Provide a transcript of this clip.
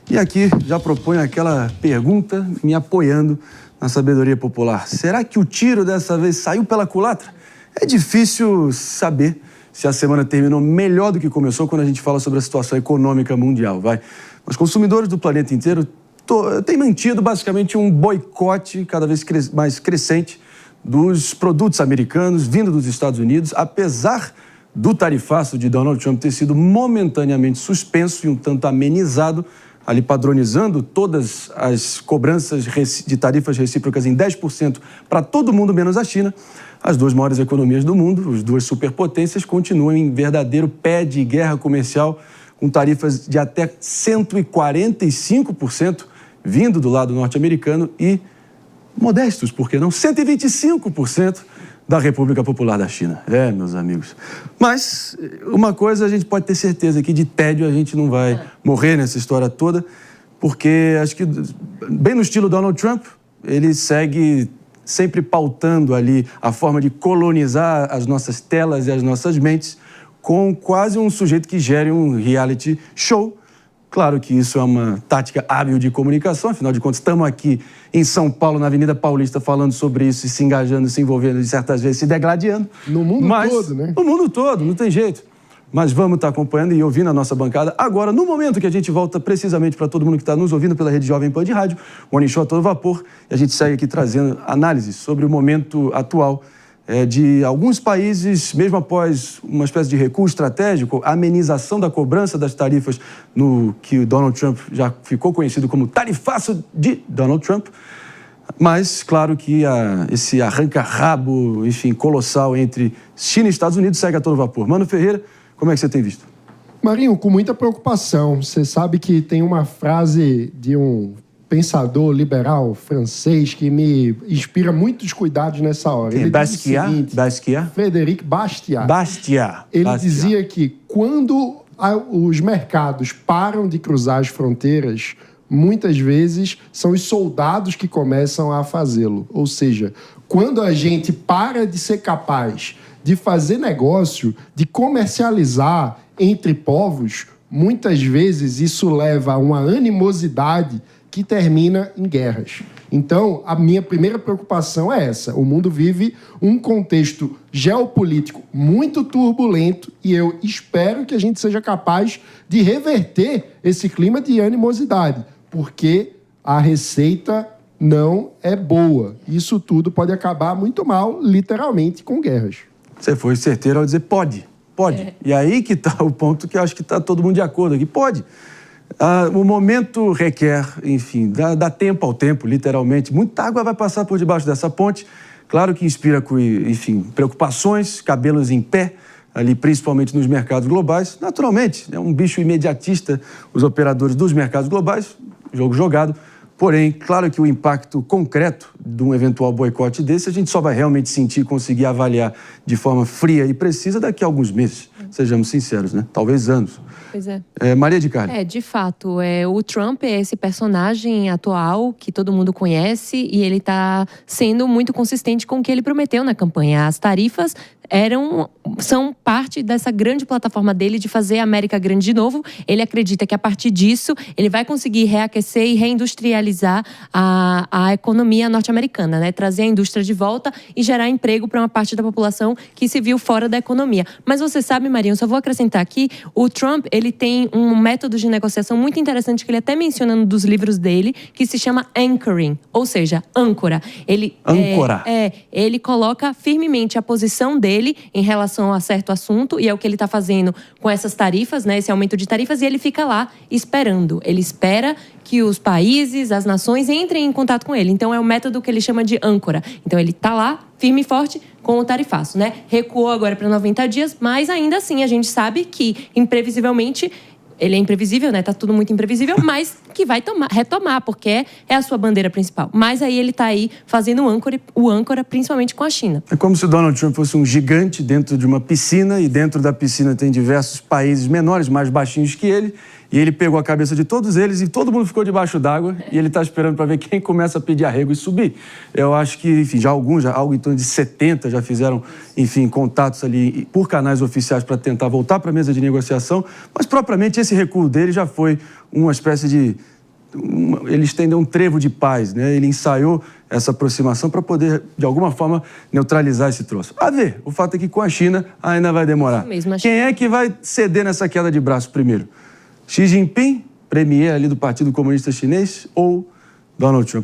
E aqui já proponho aquela pergunta me apoiando na sabedoria popular. Será que o tiro dessa vez saiu pela culatra? É difícil saber se a semana terminou melhor do que começou quando a gente fala sobre a situação econômica mundial, vai. Os consumidores do planeta inteiro têm mantido basicamente um boicote cada vez mais crescente dos produtos americanos vindo dos Estados Unidos, apesar do tarifaço de Donald Trump ter sido momentaneamente suspenso e um tanto amenizado, ali padronizando todas as cobranças de tarifas recíprocas em 10% para todo mundo, menos a China. As duas maiores economias do mundo, as duas superpotências, continuam em verdadeiro pé de guerra comercial, com tarifas de até 145% vindo do lado norte-americano e modestos, por que não, 125% da República Popular da China. É, meus amigos. Mas uma coisa a gente pode ter certeza que de tédio a gente não vai morrer nessa história toda, porque acho que, bem no estilo Donald Trump, ele segue sempre pautando ali a forma de colonizar as nossas telas e as nossas mentes com quase um sujeito que gere um reality show. Claro que isso é uma tática hábil de comunicação, afinal de contas, estamos aqui em São Paulo, na Avenida Paulista, falando sobre isso e se engajando, se envolvendo, e certas vezes se degladiando. No mundo todo, né? No mundo todo, não tem jeito. Mas vamos estar acompanhando e ouvindo a nossa bancada agora, no momento que a gente volta precisamente para todo mundo que está nos ouvindo pela Rede Jovem Pan de Rádio, Morning Show a todo vapor, e a gente segue aqui trazendo análises sobre o momento atual de alguns países, mesmo após uma espécie de recuo estratégico, a amenização da cobrança das tarifas no que o Donald Trump já ficou conhecido como tarifaço de Donald Trump. Mas, claro que esse arranca-rabo, enfim, colossal entre China e Estados Unidos segue a todo vapor. Mano Ferreira, como é que você tem visto? Marinho, com muita preocupação. Você sabe que tem uma frase de um pensador liberal francês que me inspira muitos cuidados nessa hora. Ele Basquiat? Frédéric Bastiat. Ele dizia que quando os mercados param de cruzar as fronteiras, muitas vezes são os soldados que começam a fazê-lo. Ou seja, quando a gente para de ser capaz de fazer negócio, de comercializar entre povos, muitas vezes isso leva a uma animosidade que termina em guerras. Então, a minha primeira preocupação é essa. O mundo vive um contexto geopolítico muito turbulento e eu espero que a gente seja capaz de reverter esse clima de animosidade, porque a receita não é boa. Isso tudo pode acabar muito mal, literalmente, com guerras. Você foi certeiro ao dizer pode. E aí que está o ponto que eu acho que está todo mundo de acordo aqui. Pode. O momento requer, enfim, dá tempo ao tempo, literalmente. Muita água vai passar por debaixo dessa ponte. Claro que inspira, enfim, preocupações, cabelos em pé, ali principalmente nos mercados globais. Naturalmente, é um bicho imediatista os operadores dos mercados globais, jogo jogado. Porém, claro que o impacto concreto de um eventual boicote desse, a gente só vai realmente sentir e conseguir avaliar de forma fria e precisa daqui a alguns meses. Sejamos sinceros, né? Talvez anos. Pois é. Maria de Carli. De fato, o Trump é esse personagem atual que todo mundo conhece e ele está sendo muito consistente com o que ele prometeu na campanha. As tarifas são parte dessa grande plataforma dele de fazer a América grande de novo. Ele acredita que a partir disso ele vai conseguir reaquecer e reindustrializar a economia norte-americana, né? Trazer a indústria de volta e gerar emprego para uma parte da população que se viu fora da economia. Mas você sabe, Marinho, só vou acrescentar aqui, o Trump, ele tem um método de negociação muito interessante que ele até menciona num dos livros dele, que se chama anchoring, ou seja, âncora. Ele coloca firmemente a posição dele em relação a certo assunto, e é o que ele está fazendo com essas tarifas, né, esse aumento de tarifas, e ele fica lá esperando. Ele espera que os países, as nações entrem em contato com ele. Então é o método que ele chama de âncora. Então ele está lá, firme e forte, com o tarifaço, né? Recuou agora para 90 dias, mas ainda assim a gente sabe que, imprevisivelmente, ele é imprevisível, né? Tá tudo muito imprevisível, mas que vai retomar, porque é a sua bandeira principal. Mas aí ele tá aí fazendo o âncora, principalmente com a China. É como se o Donald Trump fosse um gigante dentro de uma piscina, e dentro da piscina tem diversos países menores, mais baixinhos que ele, e ele pegou a cabeça de todos eles e todo mundo ficou debaixo d'água, e ele está esperando para ver quem começa a pedir arrego e subir. Eu acho que, enfim, algo em torno de 70 já fizeram, enfim, contatos ali por canais oficiais para tentar voltar para a mesa de negociação, mas propriamente esse recuo dele já foi uma espécie de ele estendeu um trevo de paz, né? Ele ensaiou essa aproximação para poder, de alguma forma, neutralizar esse troço. A ver, o fato é que com a China ainda vai demorar. Quem é que vai ceder nessa queda de braço primeiro? Xi Jinping, premier ali do Partido Comunista Chinês, ou Donald Trump?